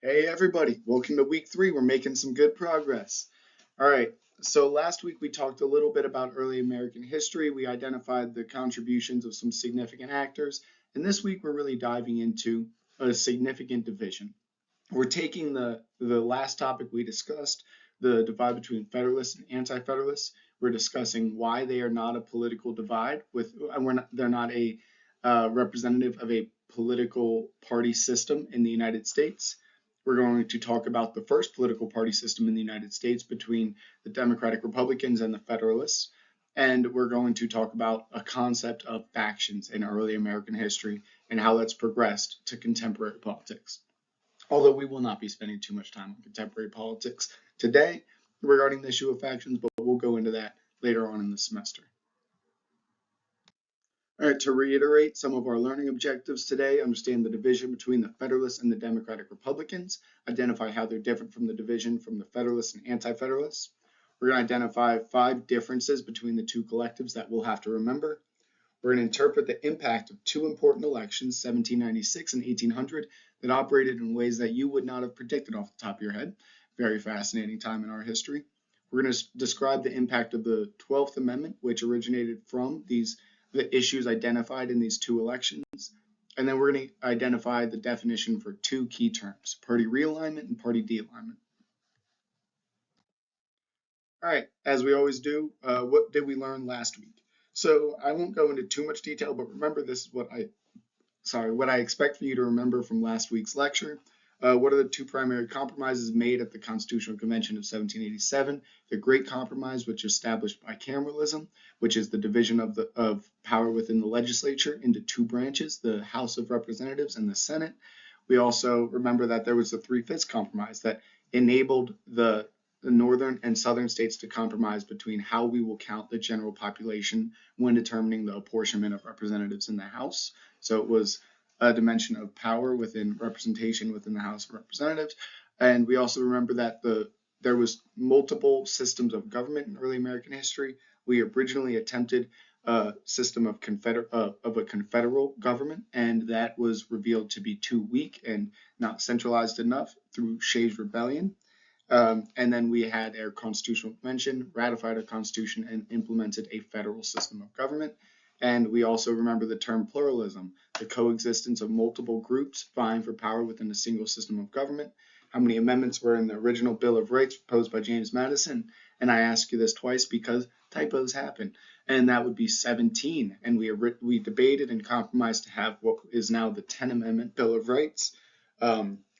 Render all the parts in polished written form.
Hey everybody, welcome to week 3. We're making some good progress. All right, so last week we talked a little bit about early American history. We identified the contributions of some significant actors, and this week we're really diving into a significant division. We're taking the last topic we discussed, the divide between Federalists and Anti-Federalists. We're discussing why they are not a political divide and they're not a representative of a political party system in the United States. We're going to talk about the first political party system in the United States between the Democratic Republicans and the Federalists. And we're going to talk about a concept of factions in early American history and how that's progressed to contemporary politics. Although we will not be spending too much time on contemporary politics today regarding the issue of factions, but we'll go into that later on in the semester. All right, to reiterate some of our learning objectives today, understand the division between the Federalists and the Democratic Republicans, identify how they're different from the division from the Federalists and Anti-Federalists. We're going to identify 5 differences between the two collectives that we'll have to remember. We're going to interpret the impact of 2 important elections, 1796 and 1800, that operated in ways that you would not have predicted off the top of your head. Very fascinating time in our history. We're going to describe the impact of the 12th Amendment, which originated from the issues identified in these 2 elections. And then we're going to identify the definition for 2 key terms, party realignment and party de-alignment. All right, as we always do, what did we learn last week? So I won't go into too much detail, but remember this is what I expect for you to remember from last week's lecture. What are the 2 primary compromises made at the Constitutional Convention of 1787? The Great Compromise, which established bicameralism, which is the division of power within the legislature into 2 branches, the House of Representatives and the Senate. We also remember that there was the 3/5 compromise that enabled the northern and southern states to compromise between how we will count the general population when determining the apportionment of representatives in the House. So it was a dimension of power within representation within the House of Representatives. And we also remember that there was multiple systems of government in early American history. We originally attempted a system of a confederal government, and that was revealed to be too weak and not centralized enough through Shays' Rebellion. And then we had our constitutional convention, ratified our constitution, and implemented a federal system of government. And we also remember the term pluralism, the coexistence of multiple groups vying for power within a single system of government. How many amendments were in the original Bill of Rights proposed by James Madison? And I ask you this twice because typos happen. And that would be 17. And we debated and compromised to have what is now the 10th Amendment Bill of Rights.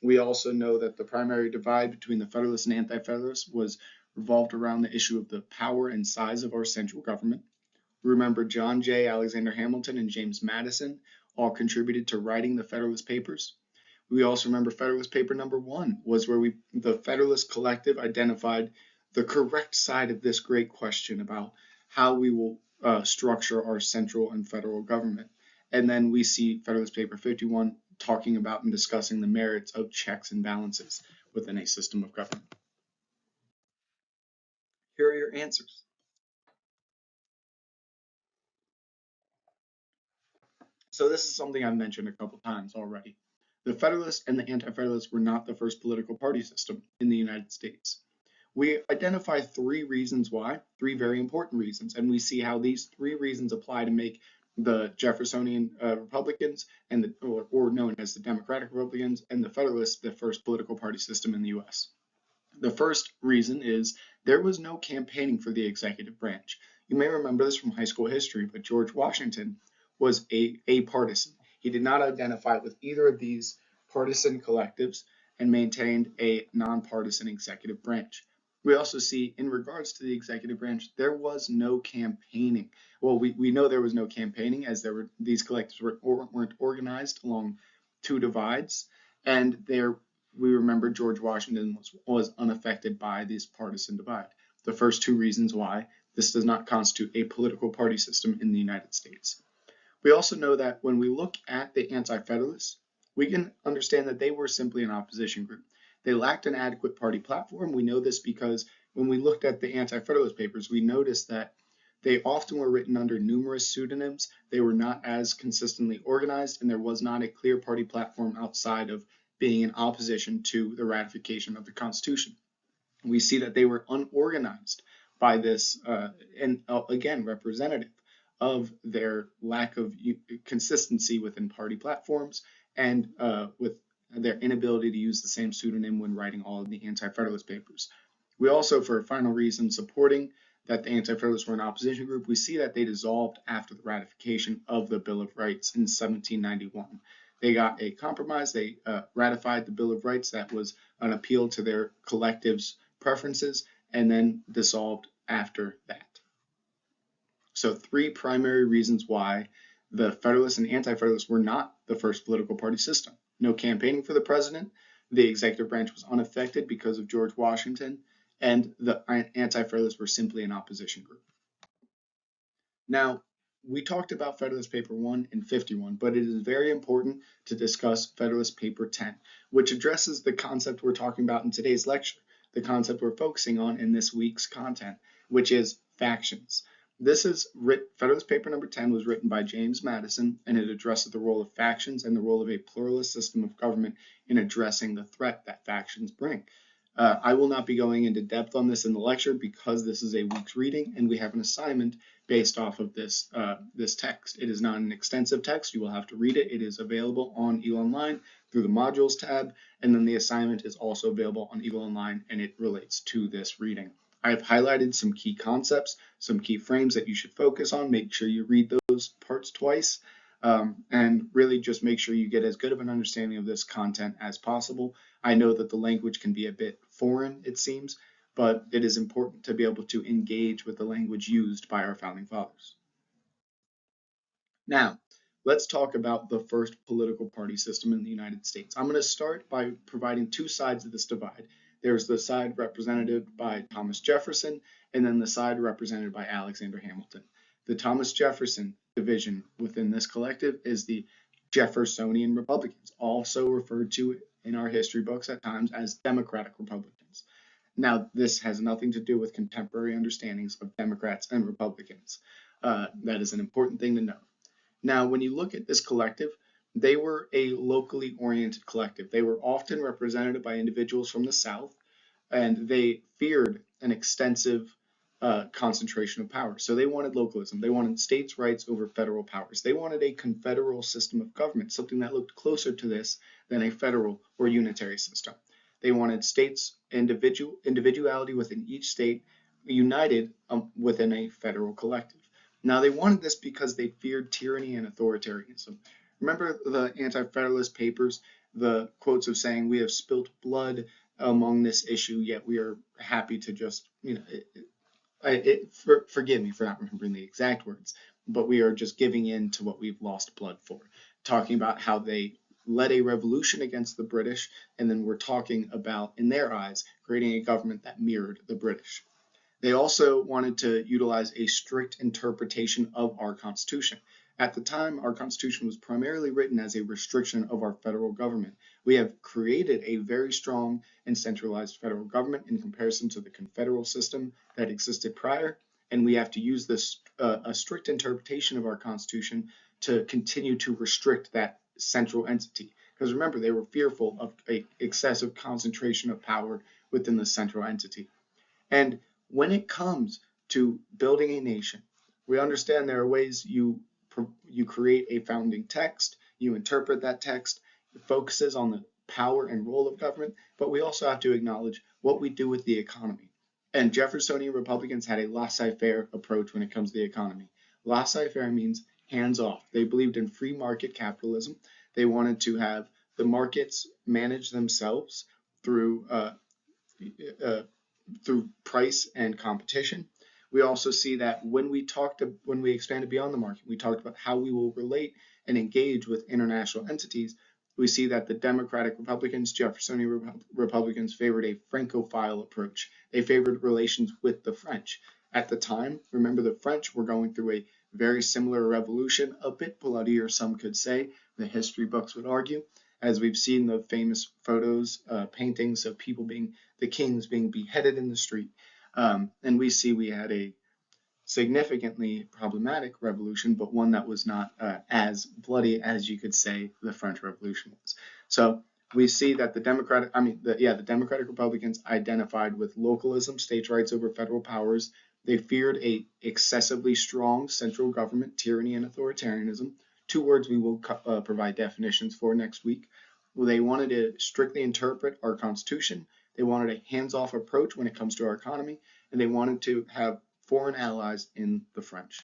We also know that the primary divide between the Federalists and Anti-Federalists was revolved around the issue of the power and size of our central government. Remember, John Jay, Alexander Hamilton, and James Madison all contributed to writing the Federalist Papers. We also remember Federalist Paper number 1 was where the Federalist Collective identified the correct side of this great question about how we will structure our central and federal government. And then we see Federalist Paper 51 talking about and discussing the merits of checks and balances within a system of government. Here are your answers. So this is something I've mentioned a couple times already. The Federalists and the Anti-Federalists were not the first political party system in the United States. We identify 3 reasons why, 3 very important reasons, and we see how these 3 reasons apply to make the Jeffersonian Republicans and or known as the Democratic Republicans and the Federalists the first political party system in the U.S. The first reason is there was no campaigning for the executive branch. You may remember this from high school history, but George Washington was a partisan. He did not identify with either of these partisan collectives and maintained a nonpartisan executive branch. We also see, in regards to the executive branch, there was no campaigning. Well, we know there was no campaigning as these collectives weren't organized along 2 divides, and we remember George Washington was unaffected by this partisan divide. The first 2 reasons why this does not constitute a political party system in the United States. We also know that when we look at the Anti-Federalists, we can understand that they were simply an opposition group. They lacked an adequate party platform. We know this because when we looked at the Anti-Federalist papers, we noticed that they often were written under numerous pseudonyms. They were not as consistently organized, and there was not a clear party platform outside of being in opposition to the ratification of the Constitution. We see that they were unorganized by this, and again, representative of their lack of consistency within party platforms and with their inability to use the same pseudonym when writing all of the Anti-Federalist papers. We also, for a final reason, supporting that the Anti-Federalists were an opposition group, we see that they dissolved after the ratification of the Bill of Rights in 1791. They got a compromise, they ratified the Bill of Rights that was an appeal to their collective's preferences, and then dissolved after that. So 3 primary reasons why the Federalists and Anti-Federalists were not the first political party system. No campaigning for the president, the executive branch was unaffected because of George Washington, and the Anti-Federalists were simply an opposition group. Now, we talked about Federalist Paper 1 and 51, but it is very important to discuss Federalist Paper 10, which addresses the concept we're talking about in today's lecture, the concept we're focusing on in this week's content, which is factions. This is Federalist Paper number 10 was written by James Madison, and it addresses the role of factions and the role of a pluralist system of government in addressing the threat that factions bring. I will not be going into depth on this in the lecture because this is a week's reading and we have an assignment based off of this text. It is not an extensive text. You will have to read it. It is available on Eagle Online through the modules tab, and then the assignment is also available on Eagle Online, and it relates to this reading. I have highlighted some key concepts, some key frames that you should focus on. Make sure you read those parts twice, and really just make sure you get as good of an understanding of this content as possible. I know that the language can be a bit foreign, it seems, but it is important to be able to engage with the language used by our founding fathers. Now, let's talk about the first political party system in the United States. I'm going to start by providing 2 sides of this divide. There's the side represented by Thomas Jefferson, and then the side represented by Alexander Hamilton. The Thomas Jefferson division within this collective is the Jeffersonian Republicans, also referred to in our history books at times as Democratic Republicans. Now, this has nothing to do with contemporary understandings of Democrats and Republicans. That is an important thing to know. Now, when you look at this collective, they were a locally oriented collective. They were often represented by individuals from the South, and they feared an extensive concentration of power. So they wanted localism. They wanted states' rights over federal powers. They wanted a confederal system of government, something that looked closer to this than a federal or unitary system. They wanted states' individuality within each state united within a federal collective. Now, they wanted this because they feared tyranny and authoritarianism. Remember the Anti-Federalist papers, the quotes of saying, "We have spilt blood among this issue, yet we are happy to just, forgive me for not remembering the exact words, but we are just giving in to what we've lost blood for," talking about how they led a revolution against the British, and then we're talking about, in their eyes, creating a government that mirrored the British. They also wanted to utilize a strict interpretation of our Constitution. At the time, our Constitution was primarily written as a restriction of our federal government. We have created a very strong and centralized federal government in comparison to the confederal system that existed prior, and we have to use this a strict interpretation of our Constitution to continue to restrict that central entity. Because remember, they were fearful of an excessive concentration of power within the central entity. And when it comes to building a nation, we understand there are ways you create a founding text, you interpret that text, it focuses on the power and role of government, but we also have to acknowledge what we do with the economy. And Jeffersonian Republicans had a laissez-faire approach when it comes to the economy. Laissez-faire means hands off. They believed in free market capitalism. They wanted to have the markets manage themselves through price and competition. We also see that when we expanded beyond the market, we talked about how we will relate and engage with international entities. We see that the Democratic Republicans, Jeffersonian Republicans, favored a Francophile approach. They favored relations with the French. At the time, remember, the French were going through a very similar revolution, a bit bloodier, some could say, the history books would argue, as we've seen the famous photos, paintings of the kings being beheaded in the street. And we had a significantly problematic revolution, but one that was not as bloody as you could say the French Revolution was. So we see that the Democratic Republicans identified with localism, states' rights over federal powers. They feared a excessively strong central government, tyranny, and authoritarianism. Two words we will provide definitions for next week. They wanted to strictly interpret our Constitution. They wanted a hands-off approach when it comes to our economy, and they wanted to have foreign allies in the French.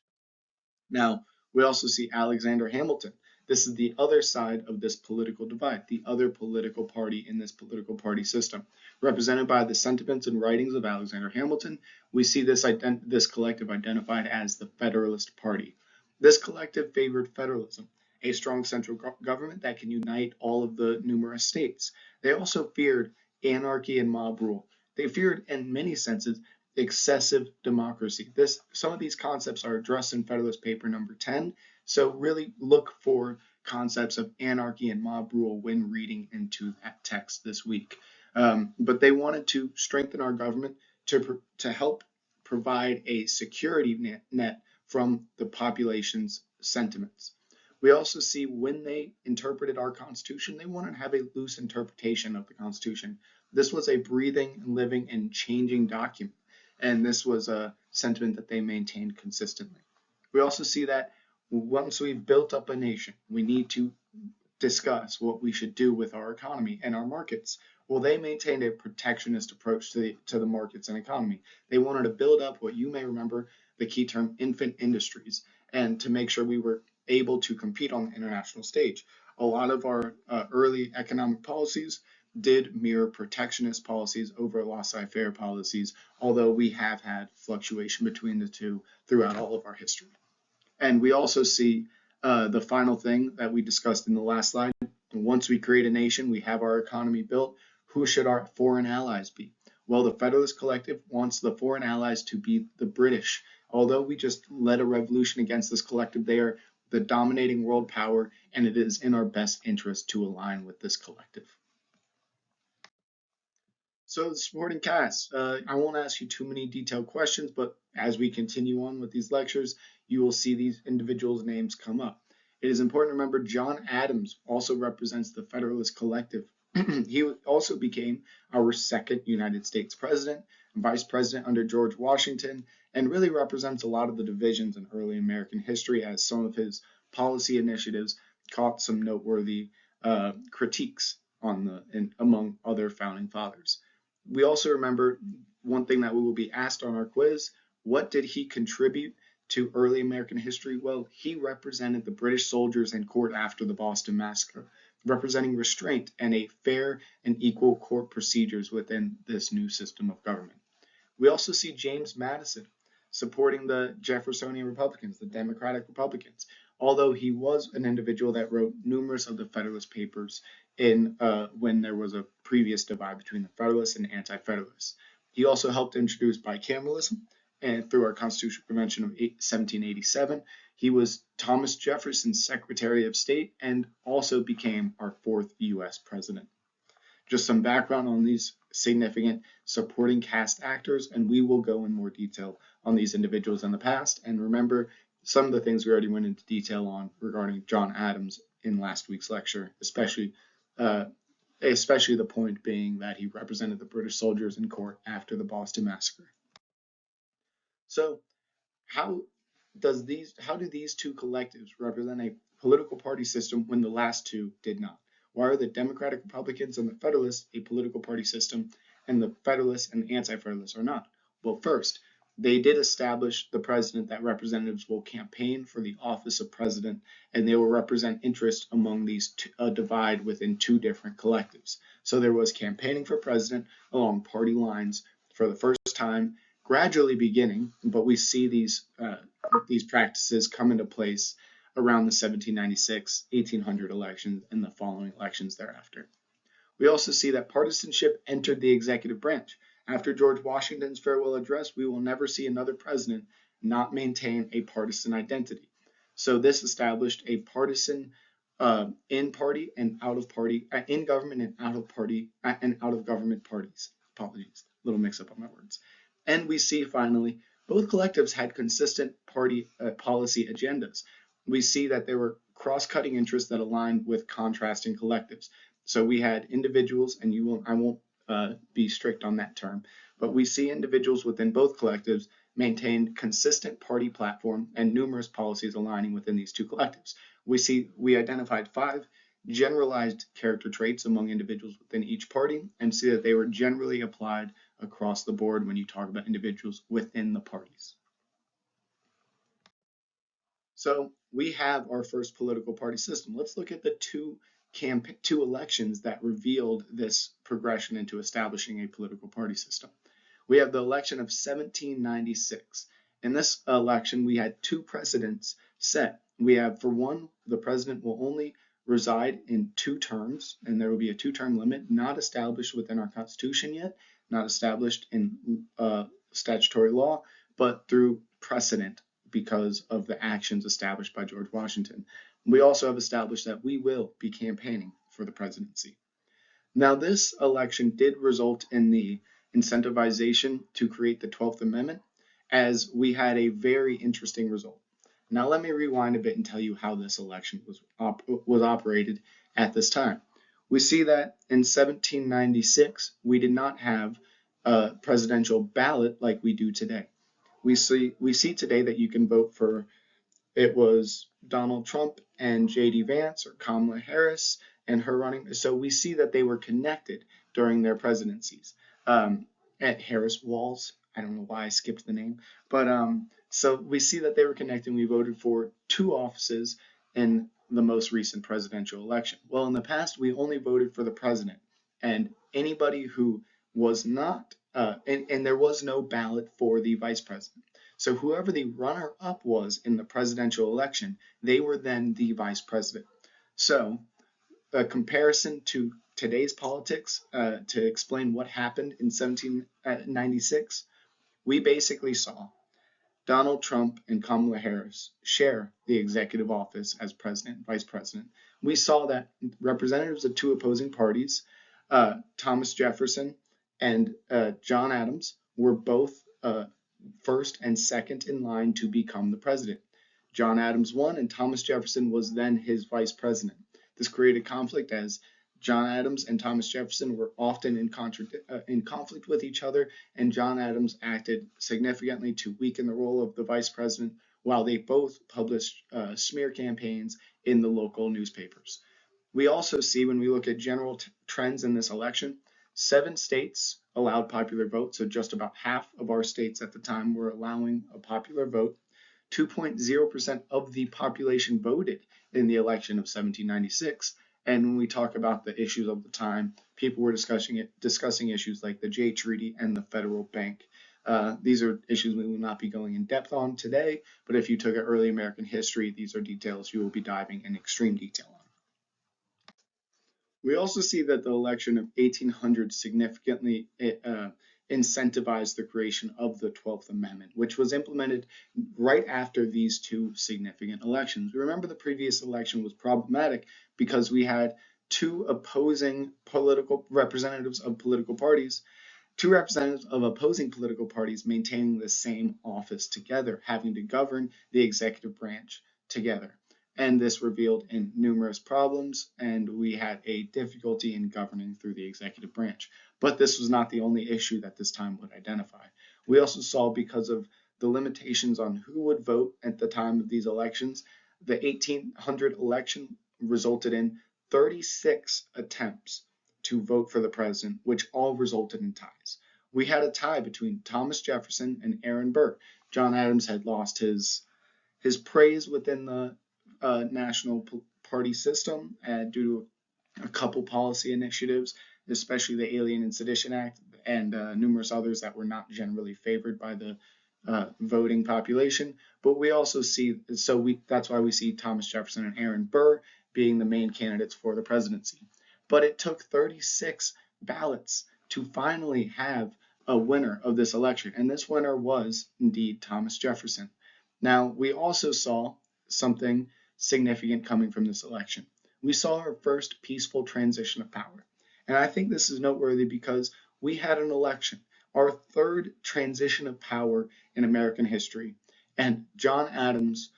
Now, we also see Alexander Hamilton. This is the other side of this political divide, the other political party in this political party system. Represented by the sentiments and writings of Alexander Hamilton, we see this collective identified as the Federalist Party. This collective favored federalism, a strong central government that can unite all of the numerous states. They also feared anarchy and mob rule. They feared, in many senses, excessive democracy. Some of these concepts are addressed in Federalist Paper number 10, so really look for concepts of anarchy and mob rule when reading into that text this week. But they wanted to strengthen our government to help provide a security net from the population's sentiments. We also see when they interpreted our Constitution, they wanted to have a loose interpretation of the Constitution. This was a breathing, living, and changing document, and this was a sentiment that they maintained consistently. We also see that once we've built up a nation, we need to discuss what we should do with our economy and our markets. Well, they maintained a protectionist approach to the markets and economy. They wanted to build up what you may remember the key term infant industries, and to make sure we were able to compete on the international stage. A lot of our early economic policies did mirror protectionist policies over laissez-faire policies, although we have had fluctuation between the two throughout all of our history. And we also see the final thing that we discussed in the last slide. Once we create a nation, we have our economy built. Who should our foreign allies be? Well, the Federalist Collective wants the foreign allies to be the British. Although we just led a revolution against this collective, they are the dominating world power, and it is in our best interest to align with this collective. So the supporting cast, I won't ask you too many detailed questions, but as we continue on with these lectures, you will see these individuals' names come up. It is important to remember John Adams also represents the Federalist Collective. He also became our second United States president, vice president under George Washington, and really represents a lot of the divisions in early American history, as some of his policy initiatives caught some noteworthy critiques among other founding fathers. We also remember one thing that we will be asked on our quiz: what did he contribute to early American history? Well, he represented the British soldiers in court after the Boston Massacre, representing restraint and a fair and equal court procedures within this new system of government. We also see James Madison supporting the Jeffersonian Republicans, the Democratic Republicans, although he was an individual that wrote numerous of the Federalist Papers when there was a previous divide between the Federalists and Anti-Federalists. He also helped introduce bicameralism, and through our Constitutional Convention of 1787, he was Thomas Jefferson's Secretary of State and also became our fourth U.S. president. Just some background on these significant supporting cast actors, and we will go in more detail on these individuals in the past. And remember some of the things we already went into detail on regarding John Adams in last week's lecture, especially the point being that he represented the British soldiers in court after the Boston Massacre. So how do these two collectives represent a political party system when the last two did not? Why are the Democratic Republicans and the Federalists a political party system, and the Federalists and the Anti-Federalists are not? Well, first, they did establish the president that representatives will campaign for the office of president, and they will represent interest among these divide within two different collectives. So there was campaigning for president along party lines for the first time, gradually beginning, but we see these practices come into place around the 1796, 1800 elections and the following elections thereafter. We also see that partisanship entered the executive branch. After George Washington's farewell address, we will never see another president not maintain a partisan identity. So this established a partisan in party and out of party, in government and out of party and out of government parties. Apologies, a little mix up on my words. And we see finally, both collectives had consistent party policy agendas. We see that there were cross-cutting interests that aligned with contrasting collectives. So we had individuals, and I won't be strict on that term, but we see individuals within both collectives maintained consistent party platform and numerous policies aligning within these two collectives. We identified 5 generalized character traits among individuals within each party and see that they were generally applied across the board when you talk about individuals within the parties. So we have our first political party system. Let's look at the two elections that revealed this progression into establishing a political party system. We have the election of 1796. In this election, we had 2 precedents set. We have, for one, the president will only reside in 2 terms, and there will be a 2-term limit, not established within our Constitution yet, not established in statutory law, but through precedent because of the actions established by George Washington. We also have established that we will be campaigning for the presidency. Now, this election did result in the incentivization to create the 12th Amendment, as we had a very interesting result. Now, let me rewind a bit and tell you how this election was operated at this time. We see that in 1796, we did not have a presidential ballot like we do today. We see today that you can vote for, it was Donald Trump and J.D. Vance or Kamala Harris and her running. So we see that they were connected during their presidencies. At Harris Walls, I don't know why I skipped the name, but so we see that they were connected. We voted for 2 offices in the most recent presidential election. Well, in the past, we only voted for the president, and anybody who was not, and there was no ballot for the vice president. So whoever the runner-up was in the presidential election, they were then the vice president. So a comparison to today's politics, to explain what happened in 1796, we basically saw Donald Trump and Kamala Harris share the executive office as president and vice president. We saw that representatives of 2 opposing parties, Thomas Jefferson and John Adams, were both first and second in line to become the president. John Adams won, and Thomas Jefferson was then his vice president. This created conflict, as John Adams and Thomas Jefferson were often in conflict with each other, and John Adams acted significantly to weaken the role of the vice president, while they both published smear campaigns in the local newspapers. We also see, when we look at general trends in this election, 7 states allowed popular vote, so just about half of our states at the time were allowing a popular vote. 2.0% of the population voted in the election of 1796. And when we talk about the issues of the time, people were discussing issues like the Jay Treaty and the federal bank. These are issues we will not be going in depth on today, but if you took an early American history, these are details you will be diving in extreme detail on. We also see that the election of 1800 significantly incentivized the creation of the 12th Amendment, which was implemented right after these 2 significant elections. Remember, the previous election was problematic because we had 2 opposing political representatives of political parties, 2 representatives of opposing political parties maintaining the same office together, having to govern the executive branch together. And this revealed in numerous problems, and we had a difficulty in governing through the executive branch. But this was not the only issue that this time would identify. We also saw, because of the limitations on who would vote at the time of these elections, the 1800 election resulted in 36 attempts to vote for the president, which all resulted in ties. We had a tie between Thomas Jefferson and Aaron Burr. John Adams had lost his praise within the national party system due to a couple policy initiatives, especially the Alien and Sedition Act and numerous others that were not generally favored by the voting population. But we also see, that's why we see Thomas Jefferson and Aaron Burr being the main candidates for the presidency. But it took 36 ballots to finally have a winner of this election, and this winner was indeed Thomas Jefferson. Now, we also saw something significant coming from this election. We saw our first peaceful transition of power. And I think this is noteworthy because we had an election, our 3rd transition of power in American history. And John Adams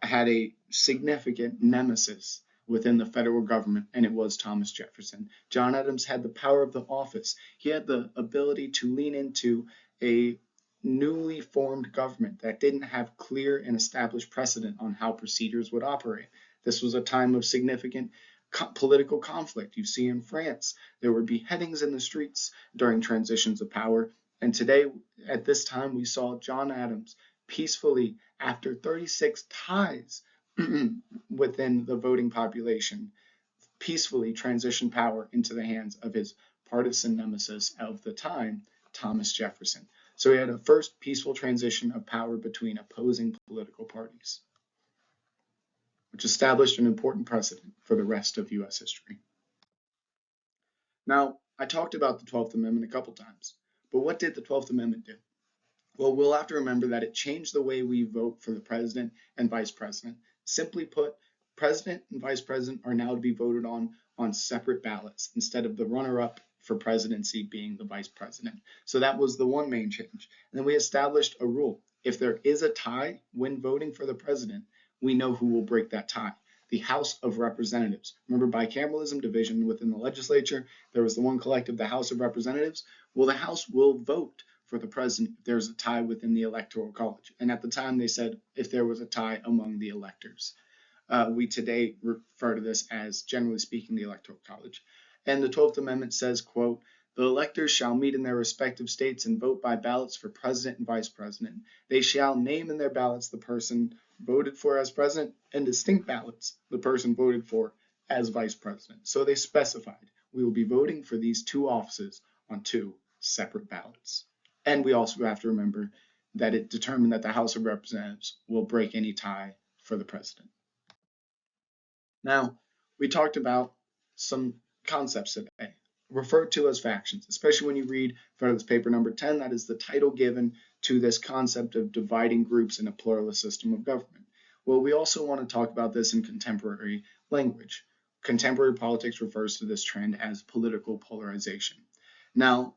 had a significant nemesis within the federal government, and it was Thomas Jefferson. John Adams had the power of the office. He had the ability to lean into a newly formed government that didn't have clear and established precedent on how procedures would operate. This was a time of significant political conflict. You see in France, there were beheadings in the streets during transitions of power. And today, at this time, we saw John Adams peacefully, after 36 ties within the voting population, peacefully transition power into the hands of his partisan nemesis of the time, Thomas Jefferson. So he had a first peaceful transition of power between opposing political parties, which established an important precedent for the rest of U.S. history. Now, I talked about the 12th Amendment a couple times, but what did the 12th Amendment do? Well, we'll have to remember that it changed the way we vote for the president and vice president. Simply put, president and vice president are now to be voted on separate ballots instead of the runner-up for presidency being the vice president. So that was the one main change. And then we established a rule. If there is a tie when voting for the president, we know who will break that tie. The House of Representatives. Remember bicameralism, division within the legislature. There was the one collective, the House of Representatives. Well, the House will vote for the president if there's a tie within the Electoral College. And at the time, they said if there was a tie among the electors. We today refer to this as, generally speaking, the Electoral College. And the 12th Amendment says, quote, "The electors shall meet in their respective states and vote by ballots for president and vice president. They shall name in their ballots the person voted for as president and distinct ballots the person voted for as vice president." So they specified we will be voting for these two offices on two separate ballots. And we also have to remember that it determined that the House of Representatives will break any tie for the president. Now, we talked about some concepts today, referred to as factions, especially when you read in front of this paper number 10, that is the title given to this concept of dividing groups in a pluralist system of government. Well, we also want to talk about this in contemporary language. Contemporary politics refers to this trend as political polarization. Now,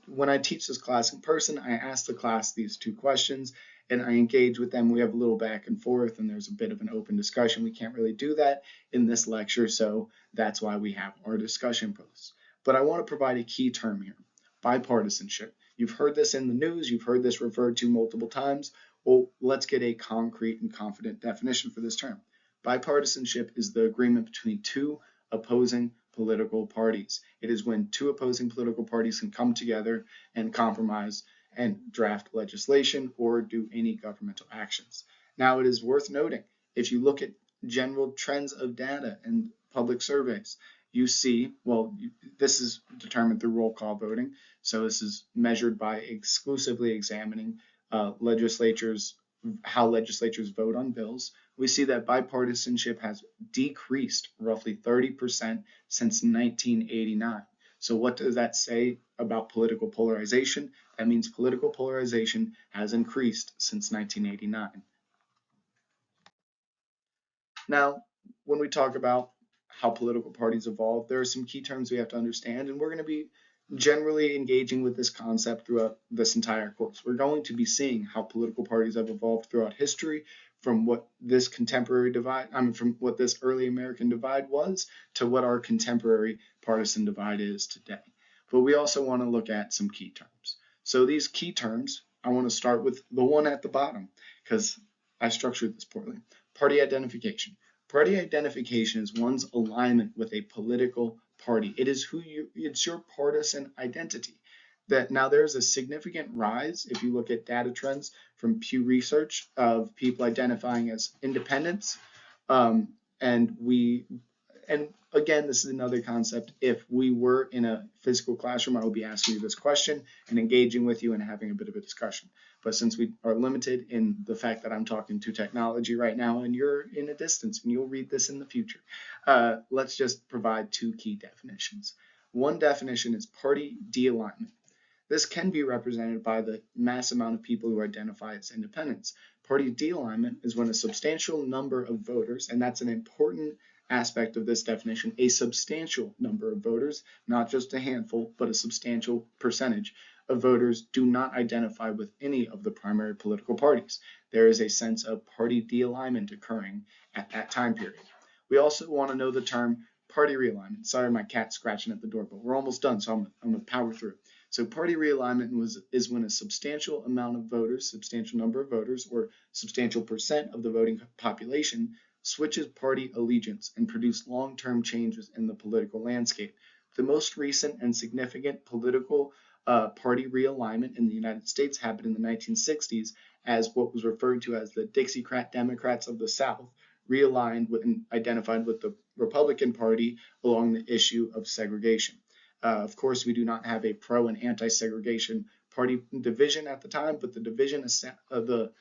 when I teach this class in person, I ask the class these two questions and I engage with them. We have a little back and forth and there's a bit of an open discussion. We can't really do that in this lecture, so that's why we have our discussion posts. But I want to provide a key term here, bipartisanship. You've heard this in the news, you've heard this referred to multiple times. Well, let's get a concrete and confident definition for this term. Bipartisanship is the agreement between two opposing political parties. It is when two opposing political parties can come together and compromise and draft legislation or do any governmental actions. Now, it is worth noting, if you look at general trends of data and public surveys, you see, well, this is determined through roll call voting. So this is measured by exclusively examining how legislatures vote on bills. We see that bipartisanship has decreased roughly 30% since 1989. So what does that say about political polarization? That means political polarization has increased since 1989. Now, when we talk about how political parties evolve, there are some key terms we have to understand, and we're going to be generally engaging with this concept throughout this entire course. We're going to be seeing how political parties have evolved throughout history, from what this from what this early American divide was to what our contemporary partisan divide is today. But we also want to look at some key terms. So these key terms, I want to start with the one at the bottom because I structured this poorly. Party identification. Party identification is one's alignment with a political party. It is it's your partisan identity. That now there's a significant rise if you look at data trends from Pew Research of people identifying as independents, and again, this is another concept. If we were in a physical classroom, I would be asking you this question and engaging with you and having a bit of a discussion. But since we are limited in the fact that I'm talking to technology right now and you're in a distance and you'll read this in the future, let's just provide two key definitions. One definition is party de-alignment. This can be represented by the mass amount of people who identify as independents. Party de-alignment is when a substantial number of voters, and that's an important aspect of this definition, a substantial number of voters, not just a handful, but a substantial percentage of voters do not identify with any of the primary political parties. There is a sense of party de-alignment occurring at that time period. We also want to know the term party realignment. Sorry, my cat's scratching at the door, but we're almost done, so I'm going to power through. So party realignment is when a substantial amount of voters, substantial number of voters, or substantial percent of the voting population switches party allegiance and produce long-term changes in the political landscape. The most recent and significant political party realignment in the United States happened in the 1960s as what was referred to as the Dixiecrat Democrats of the South realigned and identified with the Republican Party along the issue of segregation. Of course, we do not have a pro and anti-segregation party division at the time, but the division of the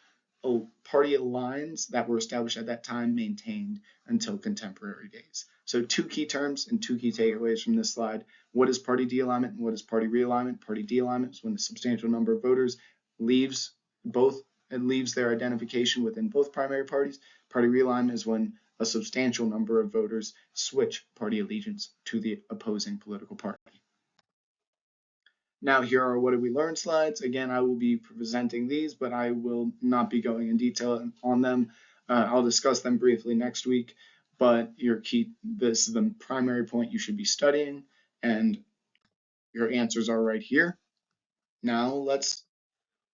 party lines that were established at that time maintained until contemporary days. So 2 key terms and 2 key takeaways from this slide. What is party de-alignment and what is party realignment? Party de-alignment is when a substantial number of voters leaves their identification within both primary parties. Party realignment is when a substantial number of voters switch party allegiance to the opposing political party. Now here are what did we learn slides. Again, I will be presenting these, but I will not be going in detail on them. I'll discuss them briefly next week, but this is the primary point you should be studying, and your answers are right here. Now let's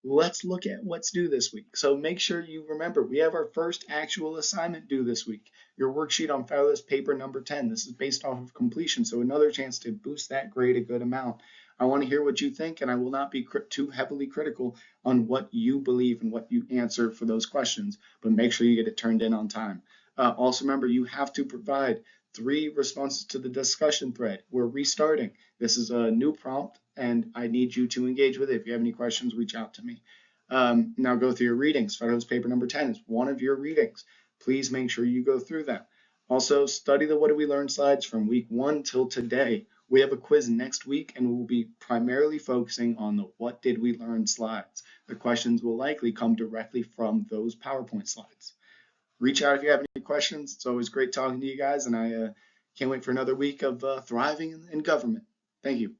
look at what's due this week. So make sure you remember we have our first actual assignment due this week. Your worksheet on Federalist paper number 10. This is based off of completion, so another chance to boost that grade a good amount. I want to hear what you think, and I will not be too heavily critical on what you believe and what you answer for those questions, but make sure you get it turned in on time. Also remember, you have to provide 3 responses to the discussion thread. We're restarting. This is a new prompt, and I need you to engage with it. If you have any questions, reach out to me. Now go through your readings. Federalist paper number 10 is one of your readings. Please make sure you go through them. Also, study the What Did We Learn slides from week 1 till today. We have a quiz next week, and we'll be primarily focusing on the What Did We Learn slides. The questions will likely come directly from those PowerPoint slides. Reach out if you have any questions. It's always great talking to you guys, and I can't wait for another week of thriving in government. Thank you.